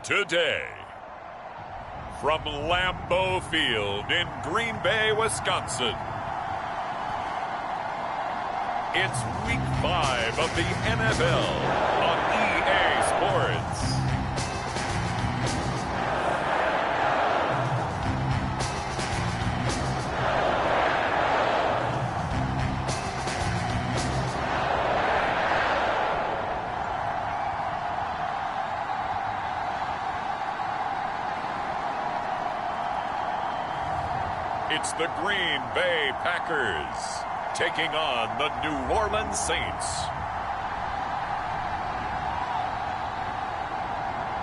today. From Lambeau Field in Green Bay, Wisconsin, it's Week 5 of the NFL on EA Sports. It's the Green Bay Packers taking on the New Orleans Saints.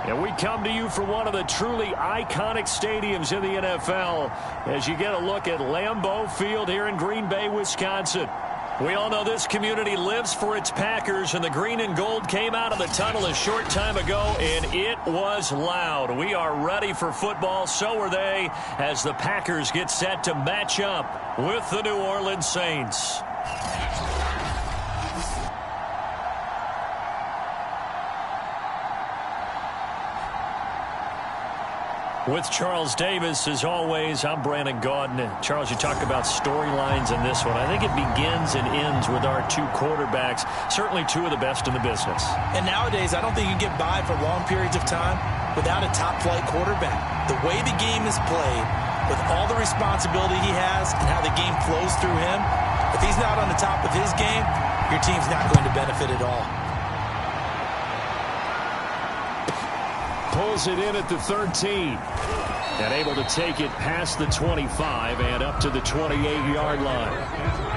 And we come to you from one of the truly iconic stadiums in the NFL as you get a look at Lambeau Field here in Green Bay, Wisconsin. We all know this community lives for its Packers, and the green and gold came out of the tunnel a short time ago, and it was loud. We are ready for football, so are they, as the Packers get set to match up with the New Orleans Saints. With Charles Davis, as always, I'm Brandon Gaudin. Charles, you talk about storylines in this one. I think it begins and ends with our two quarterbacks, certainly two of the best in the business. And nowadays, I don't think you can get by for long periods of time without a top-flight quarterback. The way the game is played, with all the responsibility he has and how the game flows through him, if he's not on the top of his game, your team's not going to benefit at all. Pulls it in at the 13. And able to take it past the 25 and up to the 28-yard line.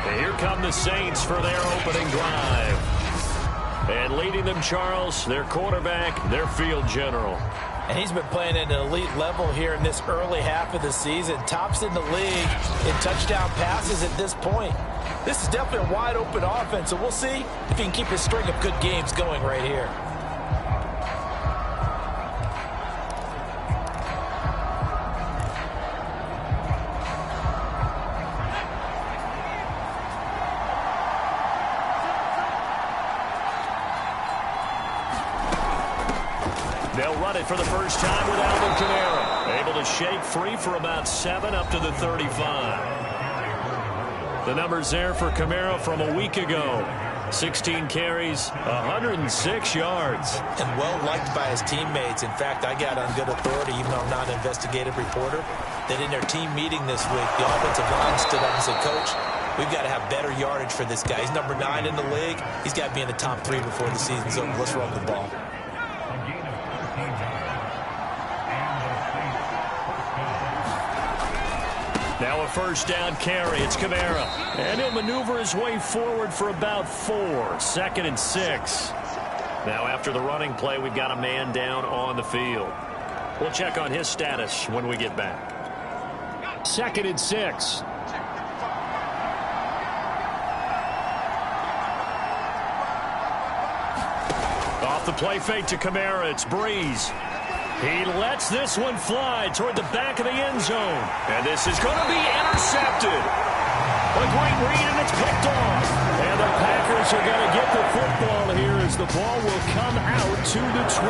And here come the Saints for their opening drive. And leading them, Charles, their quarterback, their field general. And he's been playing at an elite level here in this early half of the season. Tops in the league in touchdown passes at this point. This is definitely a wide-open offense, so we'll see if he can keep his string of good games going right here. They'll run it for the first time with Alvin Kamara. Able to shake free for about 7 up to the 35. The numbers there for Kamara from a week ago. 16 carries, 106 yards. And well liked by his teammates. In fact, I got on good authority, even though I'm not an investigative reporter, that in their team meeting this week, the offensive line stood up and said, Coach, we've got to have better yardage for this guy. He's number 9 in the league. He's got to be in the top 3 before the season's over. Let's run the ball. Now a first down carry. It's Kamara. And he'll maneuver his way forward for about 4. 2nd and 6. Now after the running play, we've got a man down on the field. We'll check on his status when we get back. 2nd and 6. Off the play fake to Kamara. It's Breeze. He lets this one fly toward the back of the end zone. And this is going to be intercepted. A great read, and it's picked off. And the Packers are going to get the football here as the ball will come out to the 20.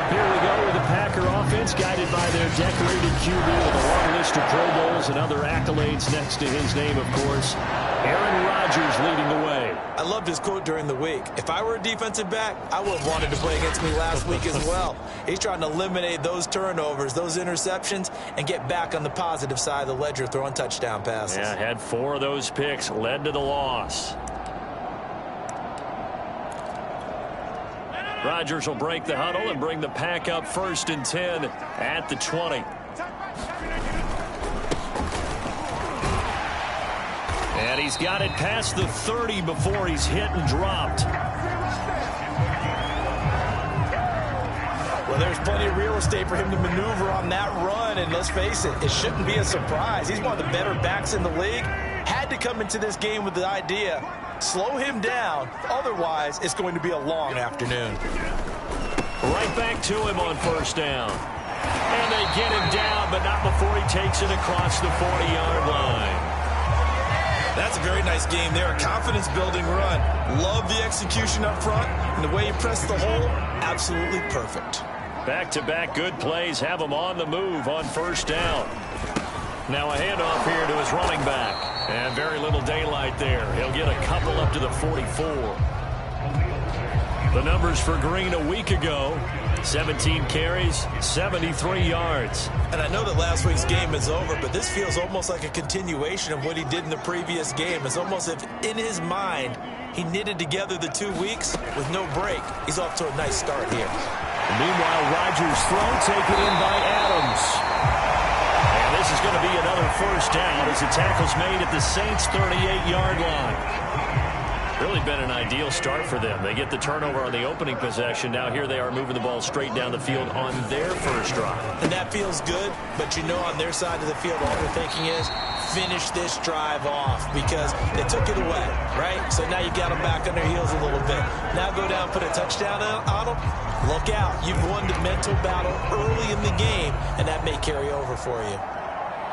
Here we go with the Packer offense guided by their decorated QB with a long list of Pro Bowls and other accolades next to his name, of course. Aaron Rodgers leading the way. I loved his quote during the week. If I were a defensive back, I would have wanted to play against me last week as well. He's trying to eliminate those turnovers, those interceptions, and get back on the positive side of the ledger, throwing touchdown passes. Yeah, had 4 of those picks, led to the loss. Rodgers will break the huddle and bring the Pack up 1st and 10 at the 20. And he's got it past the 30 before he's hit and dropped. Well, there's plenty of real estate for him to maneuver on that run, and let's face it, it shouldn't be a surprise. He's one of the better backs in the league. Had to come into this game with the idea, slow him down, otherwise it's going to be a long afternoon. Right back to him on 1st down. And they get him down, but not before he takes it across the 40-yard line. That's a very nice game there, a confidence-building run. Love the execution up front, and the way he pressed the hole, absolutely perfect. Back-to-back good plays have him on the move on first down. Now a handoff here to his running back. And very little daylight there. He'll get a couple up to the 44. The numbers for Green a week ago: 17 carries, 73 yards. And I know that last week's game is over, but this feels almost like a continuation of what he did in the previous game. It's almost as if in his mind he knitted together the 2 weeks with no break. He's off to a nice start here. Meanwhile, Rodgers' throw taken in by Adams. And this is going to be another first down as the tackle's made at the Saints' 38-yard line. Really been an ideal start for them. They get the turnover on the opening possession. Now here they are moving the ball straight down the field on their first drive. And that feels good, but you know on their side of the field all they're thinking is finish this drive off because they took it away, right? So now you got them back on their heels a little bit. Now go down, put a touchdown on them. Look out. You've won the mental battle early in the game, and that may carry over for you.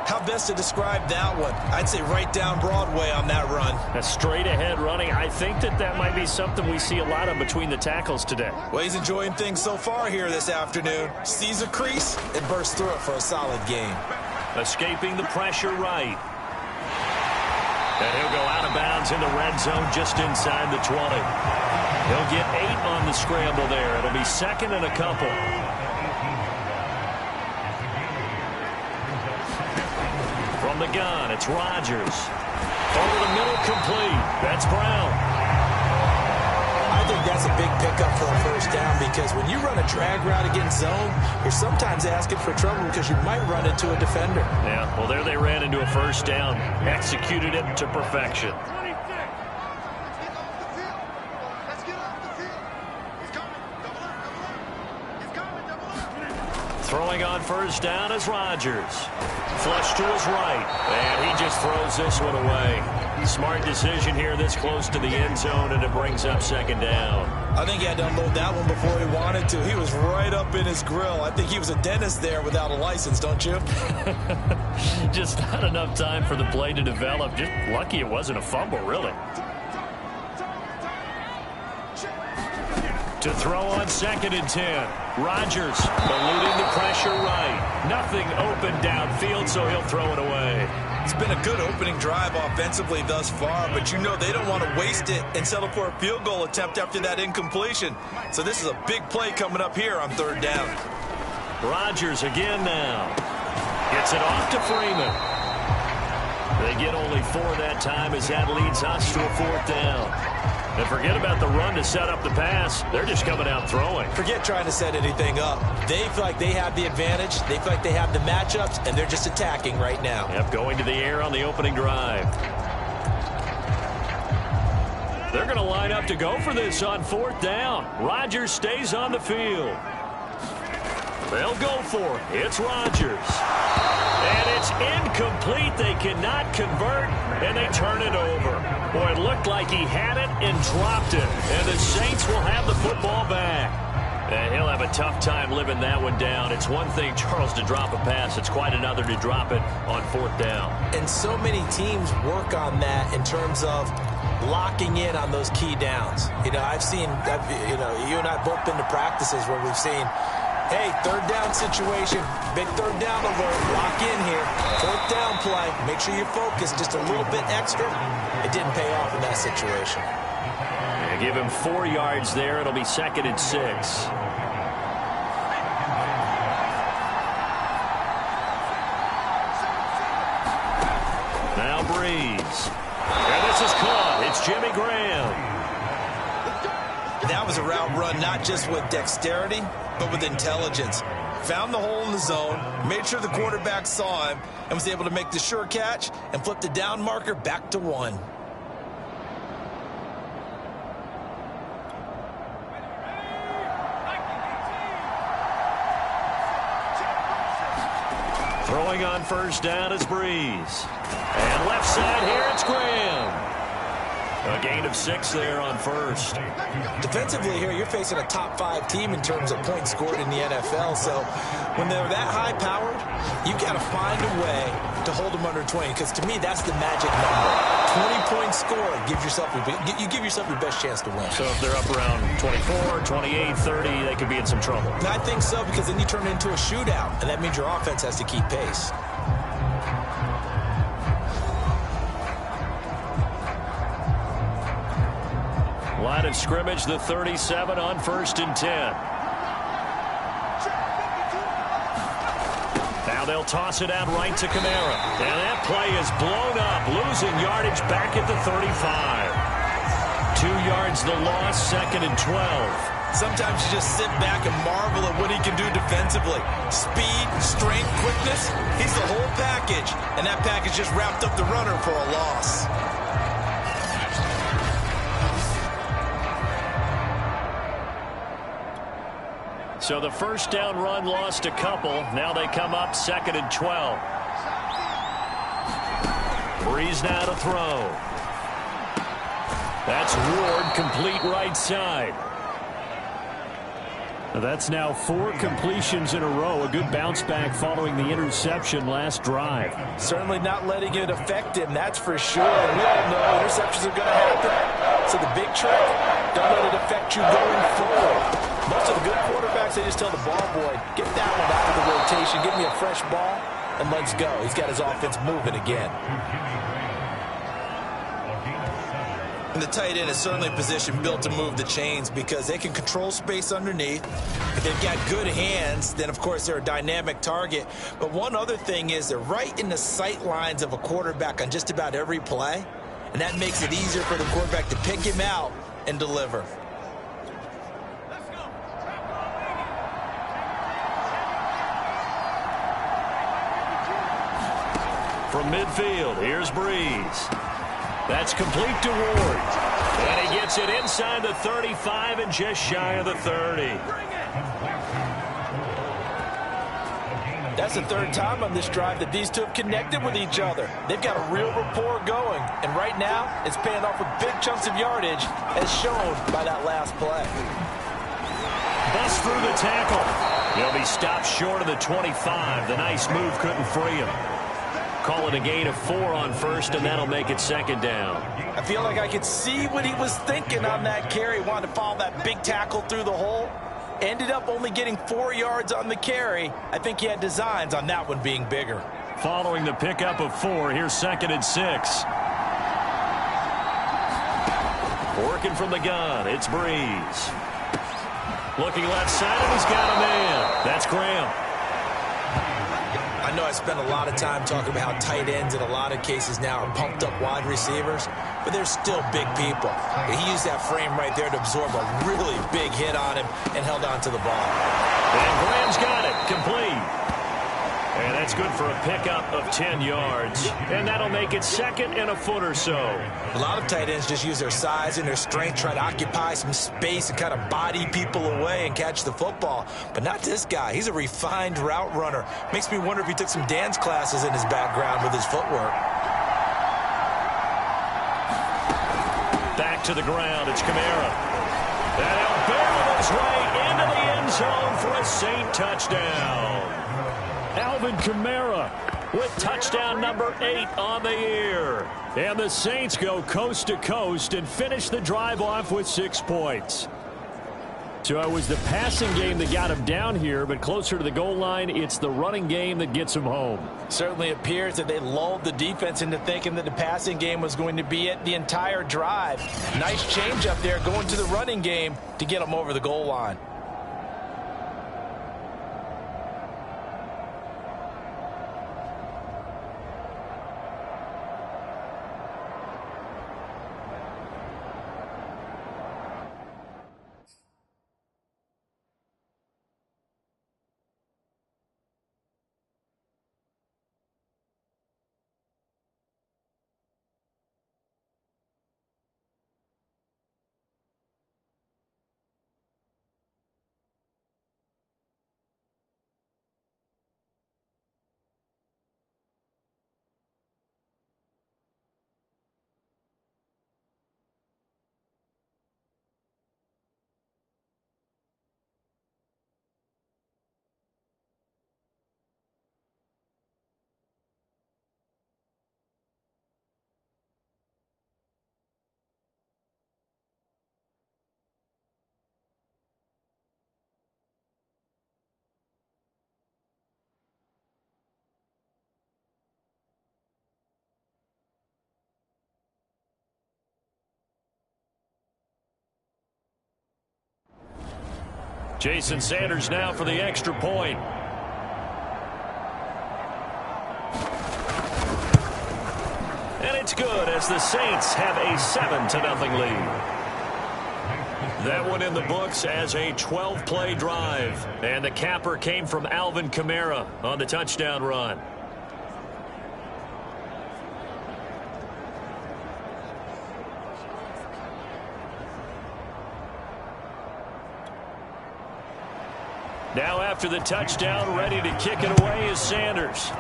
How best to describe that one? I'd say right down Broadway on that run. A straight-ahead running. I think that might be something we see a lot of between the tackles today. Well, he's enjoying things so far here this afternoon. Sees a crease and bursts through it for a solid game. Escaping the pressure right. And he'll go out of bounds in the red zone just inside the 20. He'll get 8 on the scramble there. It'll be second and a couple. From the gun, it's Rodgers. Over the middle, complete. That's Brown. I think that's a big pickup for a first down because when you run a drag route against zone, you're sometimes asking for trouble because you might run into a defender. Yeah, well, there they ran into a first down. Executed it to perfection. Throwing on first down is Rodgers. Flush to his right, and he just throws this one away. Smart decision here this close to the end zone, and it brings up second down. I think he had to unload that one before he wanted to. He was right up in his grill. I think he was a dentist there without a license, don't you? Just not enough time for the play to develop. Just lucky it wasn't a fumble, really. To throw on second and 10. Rodgers eluding the pressure right. Nothing open downfield, so he'll throw it away. It's been a good opening drive offensively thus far, but you know they don't want to waste it and settle for a field goal attempt after that incompletion. So this is a big play coming up here on third down. Rodgers again now. Gets it off to Freeman. They get only 4 that time as that leads us to a fourth down. And forget about the run to set up the pass. They're just coming out throwing. Forget trying to set anything up. They feel like they have the advantage. They feel like they have the matchups, and they're just attacking right now. Yep, going to the air on the opening drive. They're going to line up to go for this on fourth down. Rodgers stays on the field. They'll go for it. It's Rodgers. And it's incomplete. They cannot convert, and they turn it over. Boy, it looked like he had it and dropped it. And the Saints will have the football back. And he'll have a tough time living that one down. It's one thing, Charles, to drop a pass. It's quite another to drop it on fourth down. And so many teams work on that in terms of locking in on those key downs. You know, you and I both been to practices where we've seen, hey, third down situation, big third down alert, lock in here, fourth down play, make sure you focus just a little bit extra. It didn't pay off in that situation. Yeah, give him 4 yards there. It'll be second and 6. Now Breeze. And this is caught. It's Jimmy Graham. That was a route run not just with dexterity, but with intelligence. Found the hole in the zone, made sure the quarterback saw him, and was able to make the sure catch and flip the down marker back to 1. Throwing on first down is Breeze. And left side here, it's Graham. A gain of 6 there on first. Defensively here, you're facing a top 5 team in terms of points scored in the NFL. So when they're that high-powered, you got to find a way to hold them under 20. Because to me, that's the magic number. 20 points scored. You give yourself your best chance to win. So if they're up around 24, 28, 30, they could be in some trouble. And I think so, because then you turn it into a shootout, and that means your offense has to keep pace. Line of scrimmage, the 37 on 1st and 10. Now they'll toss it out right to Kamara. And that play is blown up, losing yardage back at the 35. 2 yards the loss, 2nd and 12. Sometimes you just sit back and marvel at what he can do defensively. Speed, strength, quickness, he's the whole package. And that package just wrapped up the runner for a loss. So the first down run lost a couple. Now they come up 2nd and 12. Breeze now to throw. That's Ward, complete right side. That's now 4 completions in a row. A good bounce back following the interception last drive. Certainly not letting it affect him, that's for sure. And we all know interceptions are going to happen. So the big trick, don't let it affect you going forward. Most of the good quarterbacks, they just tell the ball boy, get that one out of the rotation, give me a fresh ball, and let's go. He's got his offense moving again. And the tight end is certainly a position built to move the chains because they can control space underneath. If they've got good hands, then, of course, they're a dynamic target. But one other thing is they're right in the sight lines of a quarterback on just about every play, and that makes it easier for the quarterback to pick him out and deliver. From midfield, here's Breeze. That's complete to Ward. And he gets it inside the 35 and just shy of the 30. That's the 3rd time on this drive that these two have connected with each other. They've got a real rapport going. And right now, it's paying off with big chunks of yardage, as shown by that last play. Bust through the tackle. He'll be stopped short of the 25. The nice move couldn't free him. Call it a gain of 4 on first, and that'll make it 2nd down. I feel like I could see what he was thinking on that carry. Wanted to follow that big tackle through the hole. Ended up only getting 4 yards on the carry. I think he had designs on that one being bigger. Following the pickup of 4, here's 2nd and 6. Working from the gun, it's Breeze. Looking left side, and he's got a man. That's Graham. I know I spent a lot of time talking about how tight ends in a lot of cases now are pumped up wide receivers, but they're still big people. And he used that frame right there to absorb a really big hit on him and held on to the ball. And Graham's got it, complete. And that's good for a pickup of 10 yards. And that'll make it 2nd and a foot or so. A lot of tight ends just use their size and their strength, try to occupy some space and kind of body people away and catch the football. But not this guy. He's a refined route runner. Makes me wonder if he took some dance classes in his background with his footwork. Back to the ground, it's Kamara. And he'll barrel his way into the end zone for a Saint touchdown. Alvin Kamara with touchdown number 8 on the year. And the Saints go coast to coast and finish the drive off with 6 points. So it was the passing game that got him down here, but closer to the goal line, it's the running game that gets him home. Certainly appears that they lulled the defense into thinking that the passing game was going to be it the entire drive. Nice change up there going to the running game to get them over the goal line. Jason Sanders now for the extra point. And it's good as the Saints have a 7-0 lead. That one in the books as a 12-play drive. And the capper came from Alvin Kamara on the touchdown run. Now after the touchdown, ready to kick it away is Sanders.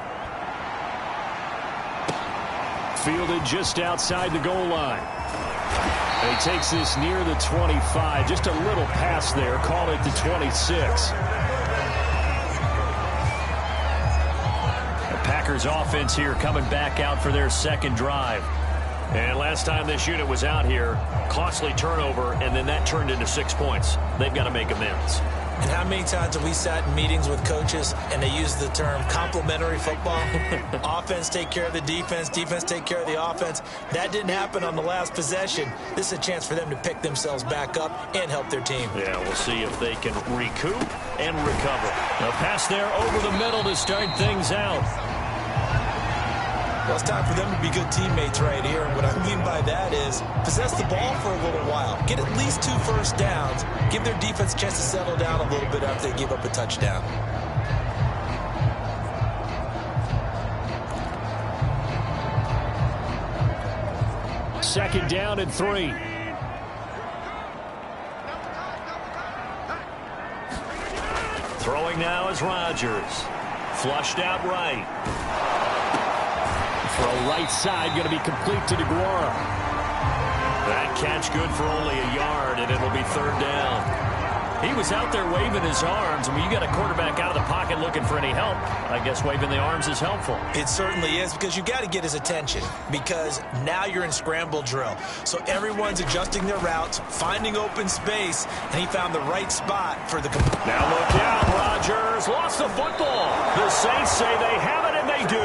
Fielded just outside the goal line. And he takes this near the 25. Just a little pass there. Call it the 26. The Packers offense here coming back out for their second drive. And last time this unit was out here, costly turnover, and then that turned into 6 points. They've got to make amends. And how many times have we sat in meetings with coaches and they use the term complementary football? Offense take care of the defense, defense take care of the offense. That didn't happen on the last possession. This is a chance for them to pick themselves back up and help their team. Yeah, we'll see if they can recoup and recover. A pass there over the middle to start things out. Well, it's time for them to be good teammates right here. What I mean by that is possess the ball for a little while. Get at least 2 first downs. Give their defense a chance to settle down a little bit after they give up a touchdown. Second down and 3. Throwing now is Rodgers. Flushed out right. For a right side, going to be complete to DeGuara. That catch good for only a yard, and it'll be third down. He was out there waving his arms. I mean, you got a quarterback out of the pocket looking for any help. I guess waving the arms is helpful. It certainly is, because you got to get his attention, because now you're in scramble drill. So everyone's adjusting their routes, finding open space, and he found the right spot for the... Now look out, Rodgers lost the football. The Saints say they have it, and they do.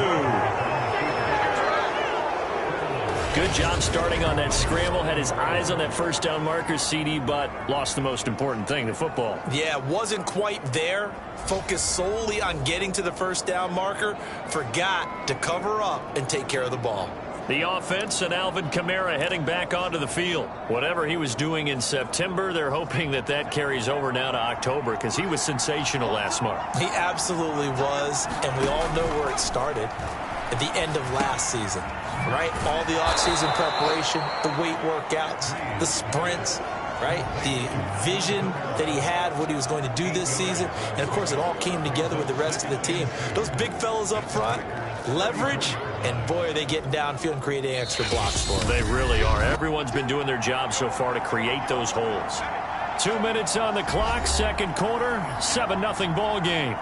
Good job starting on that scramble. Had his eyes on that first down marker, CD, but lost the most important thing, the football. Yeah, wasn't quite there. Focused solely on getting to the first down marker. Forgot to cover up and take care of the ball. The offense and Alvin Kamara heading back onto the field. Whatever he was doing in September, they're hoping that that carries over now to October, because he was sensational last month. He absolutely was, and we all know where it started. At the end of last season, right? All the offseason preparation, the weight workouts, the sprints, right? The vision that he had, what he was going to do this season. And, of course, it all came together with the rest of the team. Those big fellas up front, leverage, and, boy, are they getting downfield and creating extra blocks for them. They really are. Everyone's been doing their job so far to create those holes. 2 minutes on the clock, second quarter, 7-0 ball game.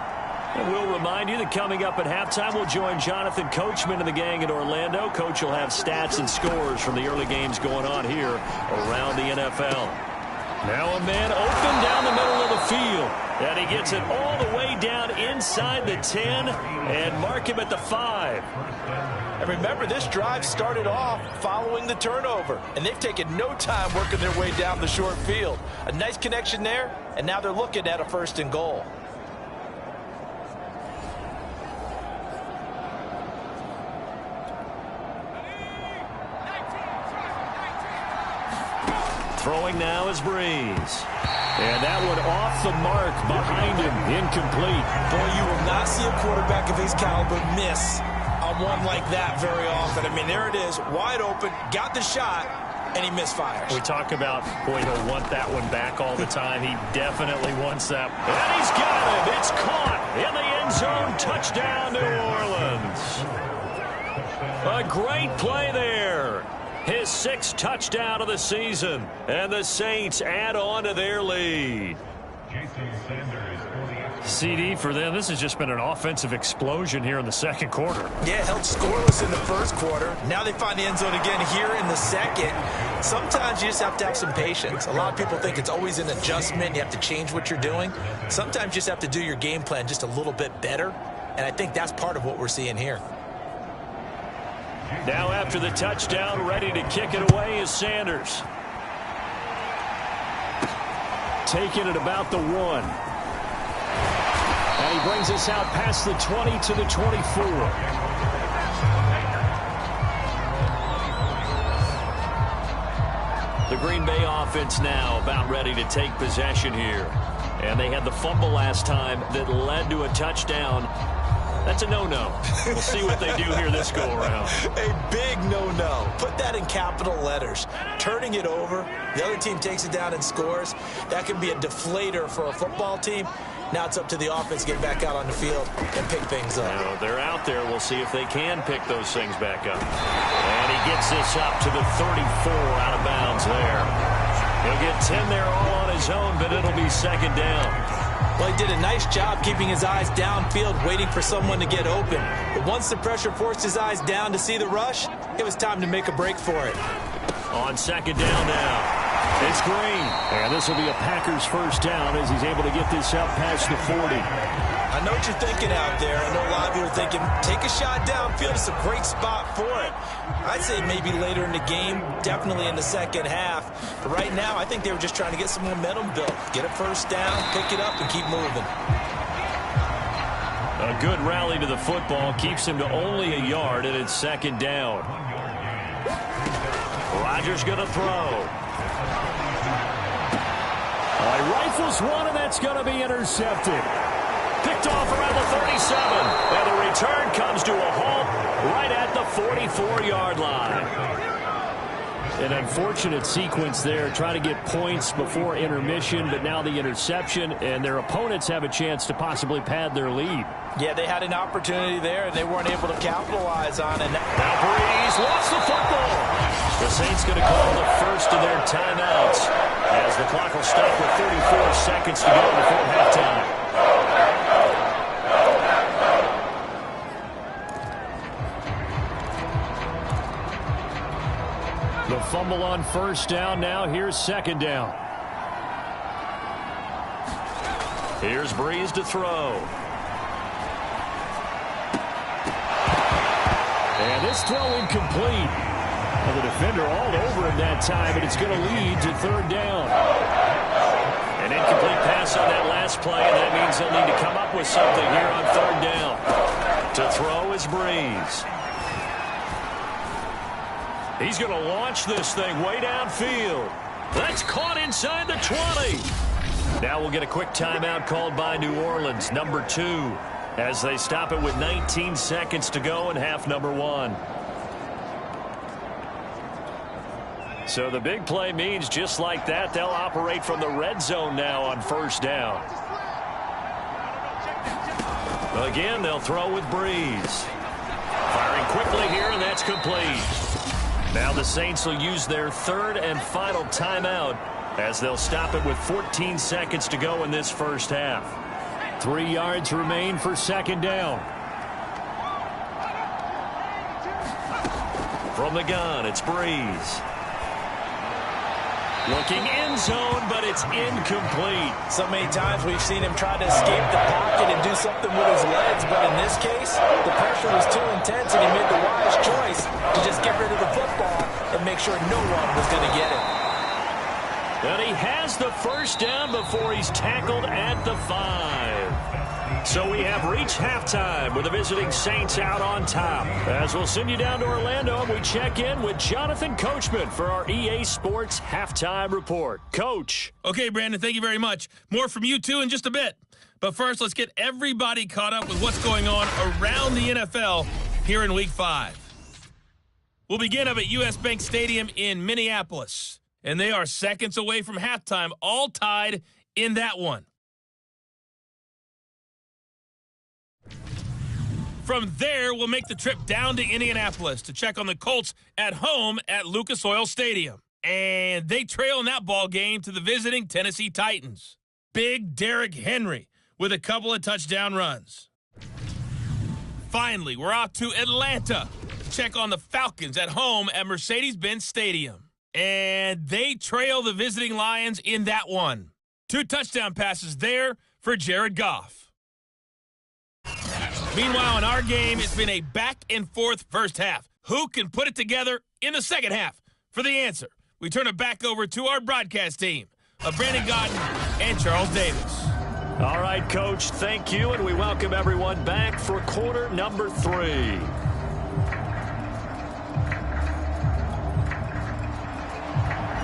And we'll remind you that coming up at halftime, we'll join Jonathan Coachman and the gang in Orlando. Coach will have stats and scores from the early games going on here around the NFL. Now a man open down the middle of the field. And he gets it all the way down inside the 10 and mark him at the 5. And remember, this drive started off following the turnover. And they've taken no time working their way down the short field. A nice connection there, and now they're looking at a 1st and goal. Throwing now is Breeze. And that one off the mark behind him. Incomplete. Boy, you will not see a quarterback of his caliber miss on one like that very often. I mean, there it is, wide open, got the shot, and he misfires. We talk about, boy, he'll want that one back all the time. He definitely wants that. And he's got it. It's caught in the end zone. Touchdown, New Orleans. A great play there. His 6th touchdown of the season, and the Saints add on to their lead. CD for them, this has just been an offensive explosion here in the second quarter. Yeah, held scoreless in the first quarter. Now they find the end zone again here in the second. Sometimes you just have to have some patience. A lot of people think it's always an adjustment. You have to change what you're doing. Sometimes you just have to do your game plan just a little bit better, and I think that's part of what we're seeing here. Now after the touchdown, ready to kick it away is Sanders. taken at about the 1. And he brings us out past the 20 to the 24. The Green Bay offense now about ready to take possession here. And they had the fumble last time that led to a touchdown. That's a no-no. We'll see what they do here this go-around. A big no-no. Put that in capital letters. Turning it over, the other team takes it down and scores. That can be a deflator for a football team. Now it's up to the offense to get back out on the field and pick things up. Now, they're out there. We'll see if they can pick those things back up. And he gets this up to the 34 out of bounds there. He'll get 10 there all on his own, but it'll be second down. Well, he did a nice job keeping his eyes downfield, waiting for someone to get open. But once the pressure forced his eyes down to see the rush, it was time to make a break for it. On second down now. It's Green. And this will be a Packers first down as he's able to get this up past the 40. I know what you're thinking out there. I know a lot of you are thinking, take a shot downfield. It's a great spot for it. I'd say maybe later in the game, definitely in the second half. But right now, I think they were just trying to get some momentum built. Get a first down, pick it up, and keep moving. A good rally to the football keeps him to only a yard, and it's second down. Rodgers going to throw. He rifles one, and that's going to be intercepted. Picked off around the 37, and the return comes to a halt right at the 44-yard line. An unfortunate sequence there, trying to get points before intermission, but now the interception, and their opponents have a chance to possibly pad their lead. Yeah, they had an opportunity there, and they weren't able to capitalize on it. Now Breeze lost the football. The Saints going to call the first of their timeouts as the clock will stop with 34 seconds to go before halftime. The fumble on first down. Now here's second down. Here's Breeze to throw. And this throw incomplete. Well, the defender all over him that time, but it's going to lead to third down. An incomplete pass on that last play, and that means they'll need to come up with something here on third down. To throw is Breeze. He's going to launch this thing way downfield. That's caught inside the 20. Now we'll get a quick timeout called by New Orleans, number 2, as they stop it with 19 seconds to go in half number 1. So the big play means just like that, they'll operate from the red zone now on first down. Again, they'll throw with Breeze. Firing quickly here, and that's complete. Now the Saints will use their third and final timeout as they'll stop it with 14 seconds to go in this first half. 3 yards remain for second down. From the gun, it's Breeze. Looking end zone, but it's incomplete. So many times we've seen him try to escape the pocket and do something with his legs, but in this case, the pressure was too intense, and he made the wise choice to just get rid of the football and make sure no one was going to get it. And he has the first down before he's tackled at the 5. So we have reached halftime with the visiting Saints out on top. As we'll send you down to Orlando, and we check in with Jonathan Coachman for our EA Sports Halftime Report. Coach. Okay, Brandon, thank you very much. More from you, too, in just a bit. But first, let's get everybody caught up with what's going on around the NFL here in Week 5. We'll begin up at U.S. Bank Stadium in Minneapolis. And they are seconds away from halftime, all tied in that one. From there, we'll make the trip down to Indianapolis to check on the Colts at home at Lucas Oil Stadium. And they trail in that ball game to the visiting Tennessee Titans. Big Derrick Henry with a couple of touchdown runs. Finally, we're off to Atlanta to check on the Falcons at home at Mercedes-Benz Stadium. And they trail the visiting Lions in that one. 2 touchdown passes there for Jared Goff. Meanwhile, in our game, it's been a back-and-forth first half. Who can put it together in the second half? For the answer, we turn it back over to our broadcast team. of Brandon Godden and Charles Davis. All right, Coach, thank you, and we welcome everyone back for quarter number 3.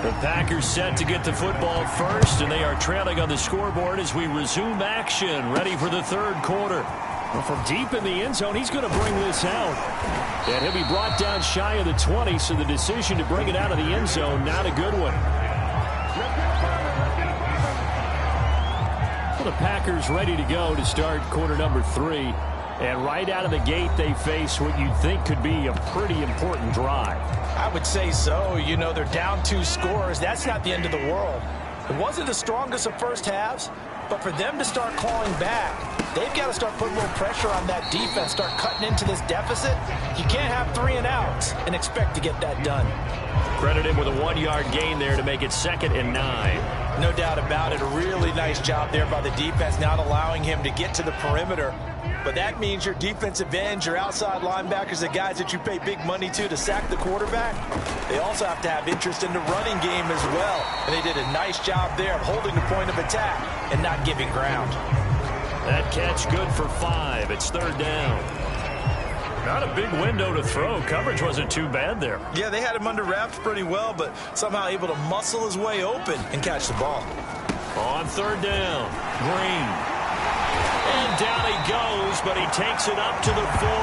The Packers set to get the football first, and they are trailing on the scoreboard as we resume action, ready for the third quarter. Well, from deep in the end zone, he's going to bring this out. And he'll be brought down shy of the 20, so the decision to bring it out of the end zone, not a good one. Well, the Packers ready to go to start quarter number 3. And right out of the gate, they face what you'd think could be a pretty important drive. I would say so. You know, they're down 2 scores. That's not the end of the world. It wasn't the strongest of first halves, but for them to start clawing back, they've got to start putting a little pressure on that defense, start cutting into this deficit. You can't have 3 and outs and expect to get that done. Credit him with a 1-yard gain there to make it 2nd and 9. No doubt about it. A really nice job there by the defense, not allowing him to get to the perimeter. But that means your defensive ends, your outside linebackers, the guys that you pay big money to sack the quarterback, they also have to have interest in the running game as well. And they did a nice job there of holding the point of attack and not giving ground. That catch good for 5. It's 3rd down. Not a big window to throw. Coverage wasn't too bad there. Yeah, they had him under wraps pretty well, but somehow able to muscle his way open and catch the ball. On 3rd down, Green. And down he goes, but he takes it up to the 40.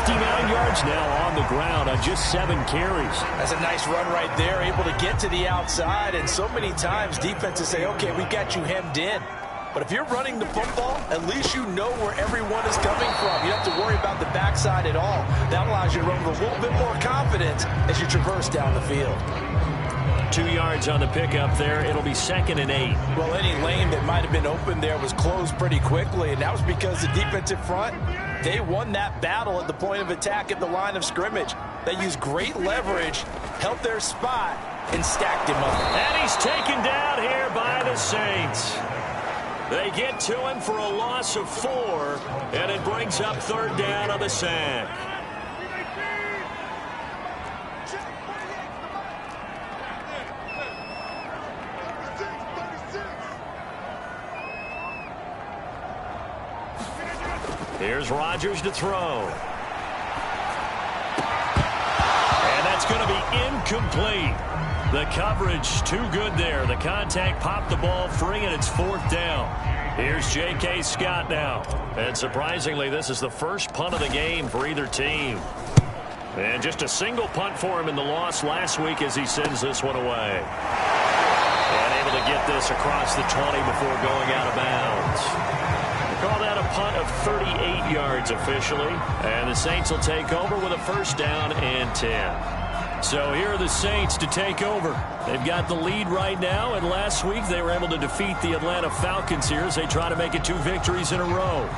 59 yards now on the ground on just 7 carries. That's a nice run right there, able to get to the outside. And so many times defenses say, okay, we got you hemmed in. But if you're running the football, at least you know where everyone is coming from. You don't have to worry about the backside at all. That allows you to run with a little bit more confidence as you traverse down the field. 2 yards on the pickup there. It'll be 2nd and 8. Well, any lane that might have been open there was closed pretty quickly, and that was because the defensive front, they won that battle at the point of attack at the line of scrimmage. They used great leverage, held their spot, and stacked him up. And he's taken down here by the Saints. They get to him for a loss of 4, and it brings up 3rd down on the sack. Here's Rodgers to throw. And that's going to be incomplete. The coverage too good there. The contact popped the ball free, and it's 4th down. Here's J.K. Scott now. And surprisingly, this is the first punt of the game for either team. And just a single punt for him in the loss last week as he sends this one away. And able to get this across the 20 before going out of bounds. Call that a punt of 38 yards officially. And the Saints will take over with a 1st down and 10. So here are the Saints to take over. They've got the lead right now, and last week they were able to defeat the Atlanta Falcons here as they try to make it 2 victories in a row.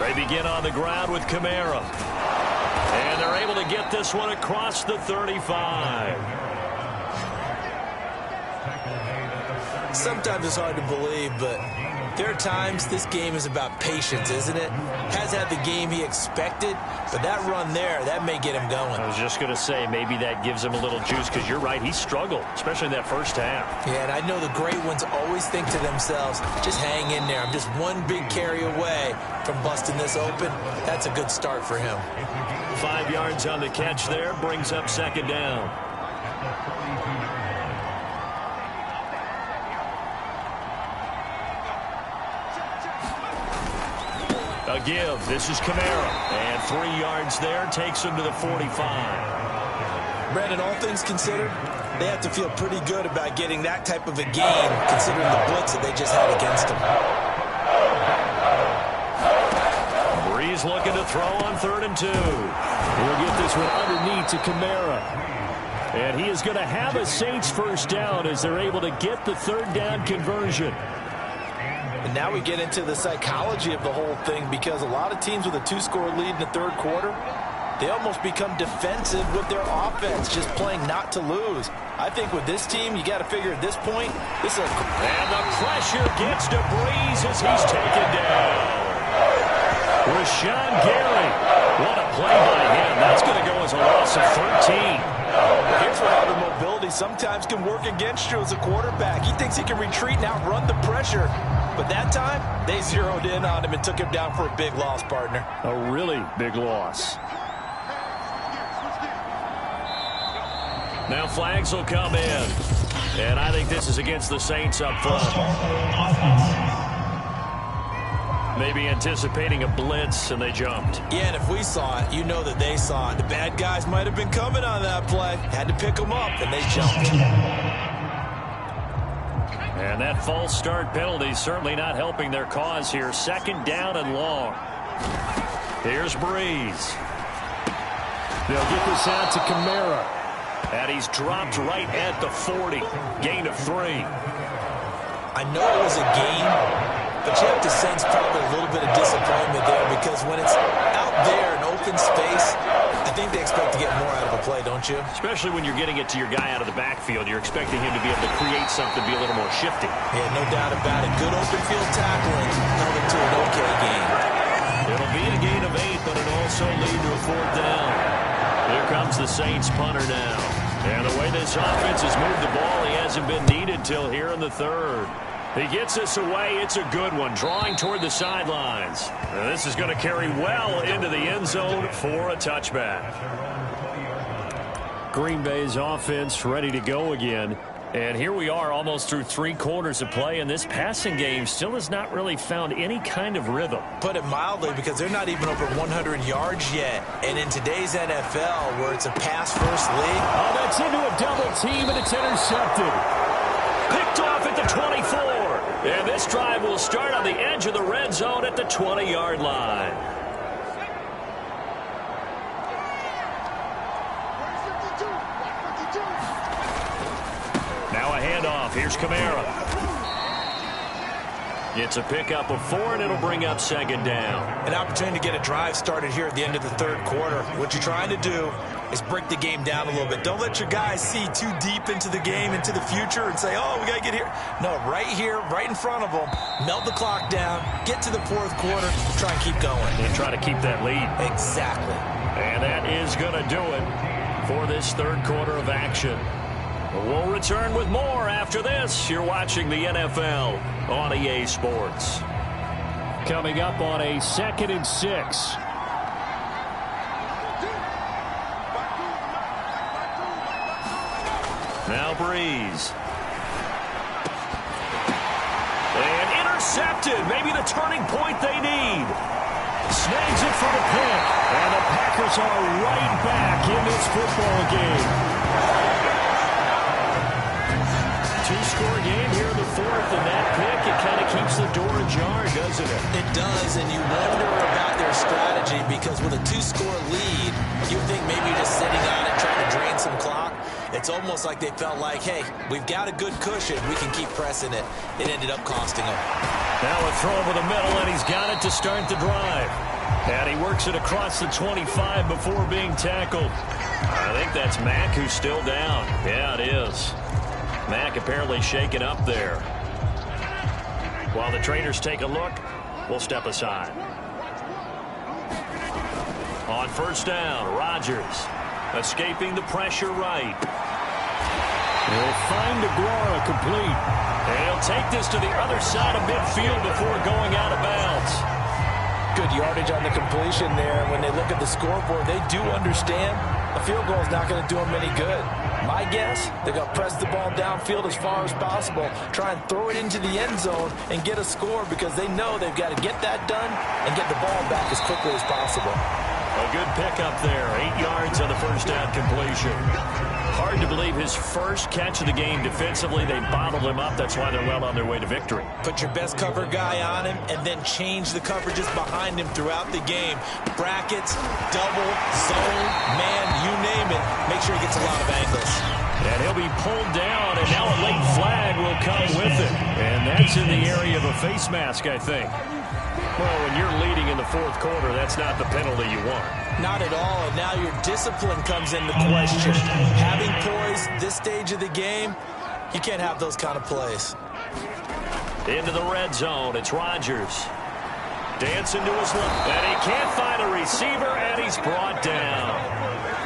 They begin on the ground with Kamara. And they're able to get this one across the 35. Sometimes it's hard to believe, but there are times this game is about patience, isn't it? Has had the game he expected, but that run there, that may get him going. I was just going to say, maybe that gives him a little juice, because you're right, he struggled, especially in that first half. Yeah, and I know the great ones always think to themselves, just hang in there. I'm just one big carry away from busting this open. That's a good start for him. 5 yards on the catch there, brings up 2nd down. A give. This is Kamara. And 3 yards there, takes him to the 45. Brandon, all things considered, they have to feel pretty good about getting that type of a game, considering the blitz that they just had against them. Breeze looking to throw on 3rd and 2. He'll get this one underneath to Kamara. And he is going to have a Saints 1st down as they're able to get the 3rd down conversion. And now we get into the psychology of the whole thing, because a lot of teams with a 2-score lead in the 3rd quarter, they almost become defensive with their offense, just playing not to lose. I think with this team, you got to figure at this point, this is And the pressure gets to Breeze as he's taken down. Rashawn Gary. What a play by him. That's going to go as a loss of 13. Here's where having mobility sometimes can work against you as a quarterback. He thinks he can retreat and outrun the pressure. But that time, they zeroed in on him and took him down for a big loss, partner. A really big loss. Now flags will come in. And I think this is against the Saints up front. Maybe anticipating a blitz, and they jumped. Yeah, and if we saw it, you know that they saw it. The bad guys might have been coming on that play. Had to pick them up, and they jumped. And that false start penalty certainly not helping their cause here. Second down and long. Here's Breeze. They'll get this out to Kamara. And he's dropped right at the 40. Gain of 3. I know it was a game, but you have to sense probably a little bit of disappointment there because when it's out there in open space, I think they expect to get more out of a play, don't you? Especially when you're getting it to your guy out of the backfield. You're expecting him to be able to create something, be a little more shifty. Yeah, no doubt about it. Good open field tackling held him to an okay game. It'll be a gain of 8, but it'll also lead to a 4th down. Here comes the Saints punter now. And the way this offense has moved the ball, he hasn't been needed till here in the 3rd. He gets this away. It's a good one, drawing toward the sidelines. And this is going to carry well into the end zone for a touchback. Green Bay's offense ready to go again. And here we are almost through 3 quarters of play, and this passing game still has not really found any kind of rhythm. Put it mildly, because they're not even over 100 yards yet. And in today's NFL, where it's a pass-first league. Oh, that's into a double team, and it's intercepted. Picked off at the 24. And this drive will start on the edge of the red zone at the 20-yard line. Now a handoff. Here's Kamara. It's a pickup of 4, and it'll bring up 2nd down. An opportunity to get a drive started here at the end of the 3rd quarter. What you're trying to do is break the game down a little bit. Don't let your guys see too deep into the game, into the future, and say, oh, we got to get here. No, right here, right in front of them. Melt the clock down, get to the 4th quarter, try and keep going. And try to keep that lead. Exactly. And that is going to do it for this 3rd quarter of action. We'll return with more after this. You're watching the NFL on EA Sports. Coming up on a 2nd and 6. Now Breeze. And intercepted. Maybe the turning point they need. Snags it for the pick. And the Packers are right back in this football game. 2-score game here in the 4th, and that pick, it kind of keeps the door ajar, doesn't it? It does, and you wonder about their strategy because with a 2-score lead, you think maybe just sitting on it, trying to drain some clock. It's almost like they felt like, hey, we've got a good cushion. We can keep pressing it. It ended up costing them. Now a throw over the middle, and he's got it to start the drive. And he works it across the 25 before being tackled. I think that's Mack who's still down. Yeah, it is. Mack apparently shaken up there. While the traders take a look, we'll step aside. On 1st down, Rodgers escaping the pressure right. He'll find Aguara complete. And he'll take this to the other side of midfield before going out of bounds. Good yardage on the completion there. When they look at the scoreboard, they do understand a field goal is not going to do them any good. My guess, they're going to press the ball downfield as far as possible, try and throw it into the end zone and get a score because they know they've got to get that done and get the ball back as quickly as possible. A good pickup there, 8 yards on the 1st down completion. Hard to believe his first catch of the game defensively. They bottled him up. That's why they're well on their way to victory. Put your best cover guy on him and then change the coverages behind him throughout the game. Brackets, double, zone, man, you name it. Make sure he gets a lot of angles. And he'll be pulled down, and now a late flag will come with it. And that's in the area of a face mask, I think. Well, when you're leading in the 4th quarter, that's not the penalty you want. Not at all, and now your discipline comes into question. Having poise this stage of the game, you can't have those kind of plays. Into the red zone, it's Rodgers. Dancing to his left. And he can't find a receiver, and he's brought down.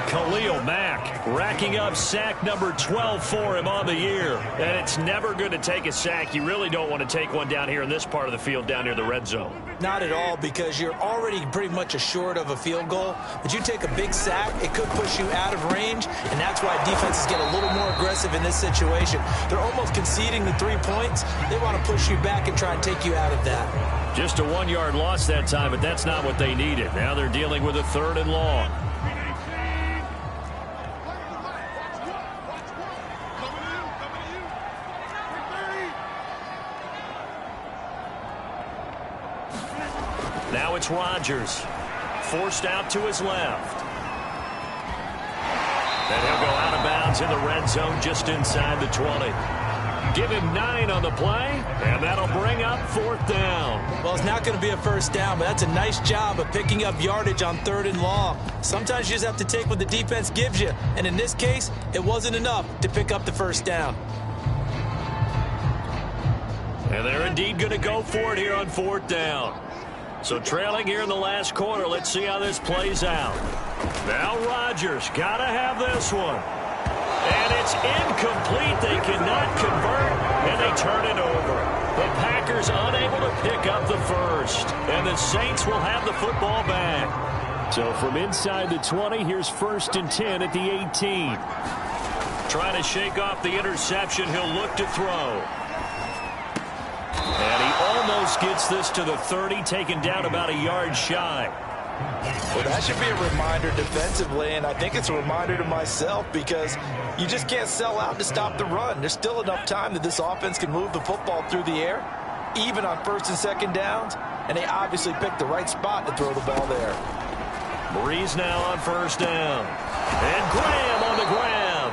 Khalil Mack racking up sack number 12 for him on the year. And it's never good to take a sack. You really don't want to take one down here in this part of the field down near the red zone. Not at all, because you're already pretty much assured of a field goal. But you take a big sack, it could push you out of range, and that's why defenses get a little more aggressive in this situation. They're almost conceding the 3 points. They want to push you back and try and take you out of that. Just a 1-yard loss that time, but that's not what they needed. Now they're dealing with a 3rd and long. Now it's Rodgers, forced out to his left. And he'll go out of bounds in the red zone just inside the 20. Give him 9 on the play, and that'll bring up 4th down. Well, it's not going to be a first down, but that's a nice job of picking up yardage on 3rd and long. Sometimes you just have to take what the defense gives you, and in this case, it wasn't enough to pick up the first down. And they're indeed going to go for it here on 4th down. So trailing here in the last quarter, let's see how this plays out. Now Rodgers, got to have this one. And it's incomplete. They cannot convert, and they turn it over. The Packers unable to pick up the first, and the Saints will have the football back. So from inside the 20, here's 1st and 10 at the 18. Trying to shake off the interception. He'll look to throw. And he almost gets this to the 30, taken down about a yard shy. Well, that should be a reminder defensively, and I think it's a reminder to myself, because you just can't sell out to stop the run. There's still enough time that this offense can move the football through the air, even on 1st and 2nd downs, and they obviously picked the right spot to throw the ball there. Breeze now on 1st down. And Graham on the grab.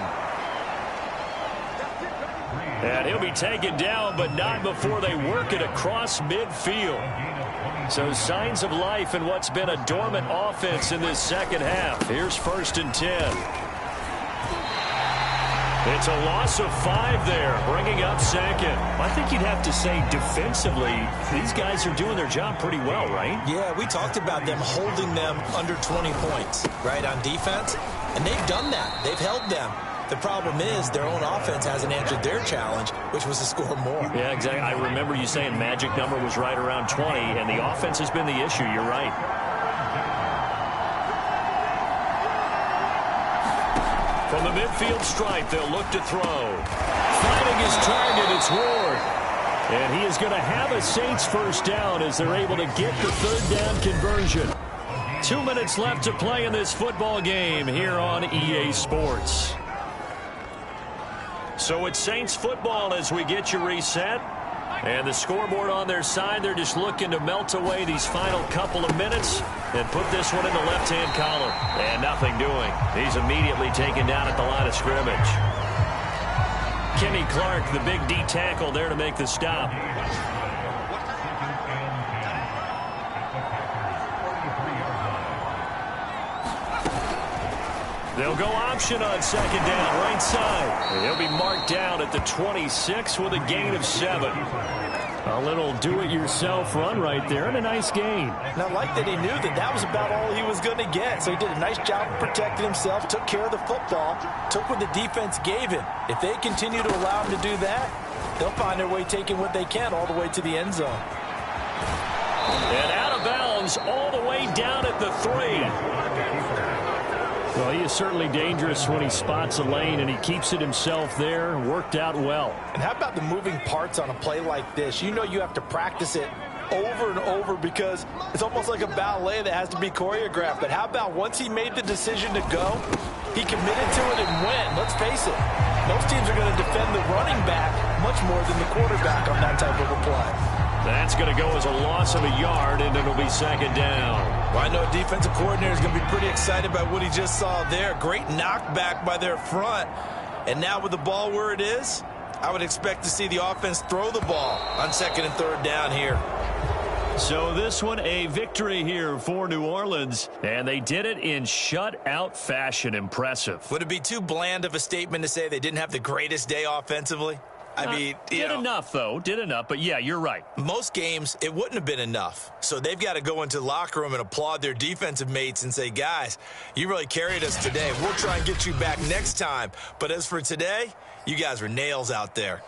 And he'll be taken down, but not before they work it across midfield. So signs of life in what's been a dormant offense in this second half. Here's 1st and 10. It's a loss of 5 there, bringing up 2nd. I think you'd have to say defensively, these guys are doing their job pretty well, right? Yeah, we talked about them holding them under 20 points, right, on defense. And they've done that. They've held them. The problem is their own offense hasn't answered their challenge, which was to score more. Yeah, exactly. I remember you saying magic number was right around 20, and the offense has been the issue. You're right. From the midfield stripe, they'll look to throw. Finding his target, it's Ward. And he is going to have a Saints first down as they're able to get the 3rd down conversion. 2 minutes left to play in this football game here on EA Sports. So it's Saints football as we get you reset. And the scoreboard on their side, they're just looking to melt away these final couple of minutes and put this one in the left-hand column. And nothing doing. He's immediately taken down at the line of scrimmage. Kenny Clark, the big D tackle there to make the stop. They'll go option on 2nd down, right side. And he'll be marked down at the 26 with a gain of 7. A little do-it-yourself run right there and a nice gain. And I like that he knew that that was about all he was going to get. So he did a nice job of protecting himself, took care of the football, took what the defense gave him. If they continue to allow him to do that, they'll find their way taking what they can all the way to the end zone. And out of bounds all the way down at the 3. Well, he is certainly dangerous when he spots a lane, and he keeps it himself there. Worked out well. And how about the moving parts on a play like this? You know you have to practice it over and over because it's almost like a ballet that has to be choreographed. But how about once he made the decision to go, he committed to it and went. Let's face it, most teams are going to defend the running back much more than the quarterback on that type of a play. That's going to go as a loss of a yard, and it'll be 2nd down. Well, I know a defensive coordinator is going to be pretty excited by what he just saw there. Great knockback by their front. And now with the ball where it is, I would expect to see the offense throw the ball on 2nd and 3rd down here. So this one a victory here for New Orleans, and they did it in shutout fashion. Impressive. Would it be too bland of a statement to say they didn't have the greatest day offensively? I mean, did enough, though. Did enough. But, yeah, you're right. Most games, it wouldn't have been enough. So they've got to go into the locker room and applaud their defensive mates and say, guys, you really carried us today. We'll try and get you back next time. But as for today, you guys were nails out there.